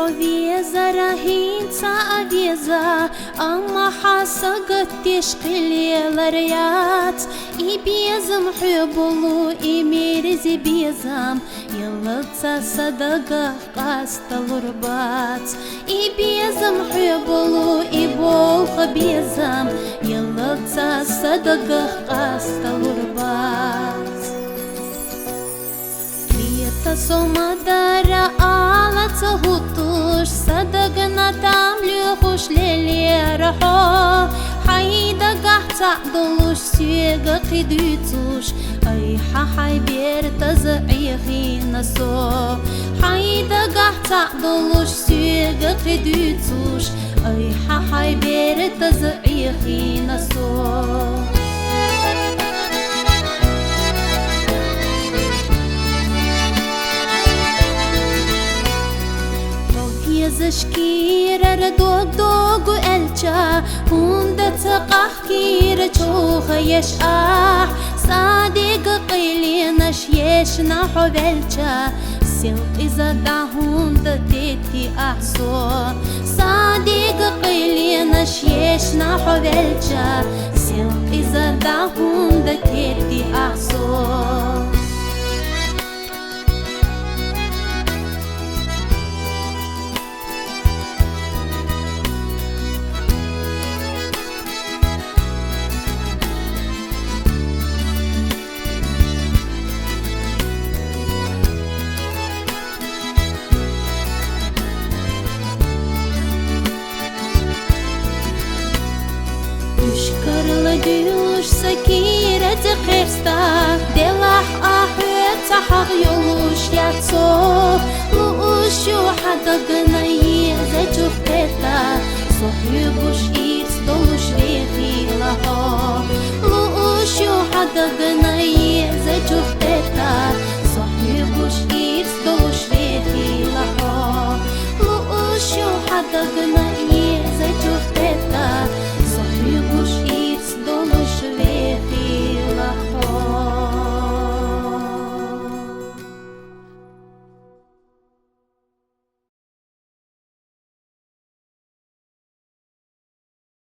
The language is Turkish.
حويزة رهينتا أبيزا أما حاسة قد تشقلي الريات إبيزم حبولو إميرزي بيزم يلتا صدقة قاست الغربات إبيزم حبولو إبوخ بيزم يلتا صدقة قاست الغربات Somadara alata hutush sadagna tamlu khush leli raho hayda gahta dolush syega qidutush ay hay bir taz'ihi naso hayda gahta dolush syega qidutush ay hay bir taz'ihi naso زشكير دوق دوق وألجا هوندا تقحكير جوخ يشاح صادق قيلينش يشنا حبلجا سيل إذا دهوندا تيتي أحسو صادق قيلينش يشنا حبلجا سيل إذا دهوندا تيتي أحسو Düş sakire tıkırsta Delah ahvet tahaq yoluş yatso Luuş yu hada gınayı zeçuk peta Sohyubuş irs doluş rehi laho Luuş yu hada gınayı zeçuk peta Sohyubuş irs doluş rehi laho Luuş yu hada gınayı zeçuk peta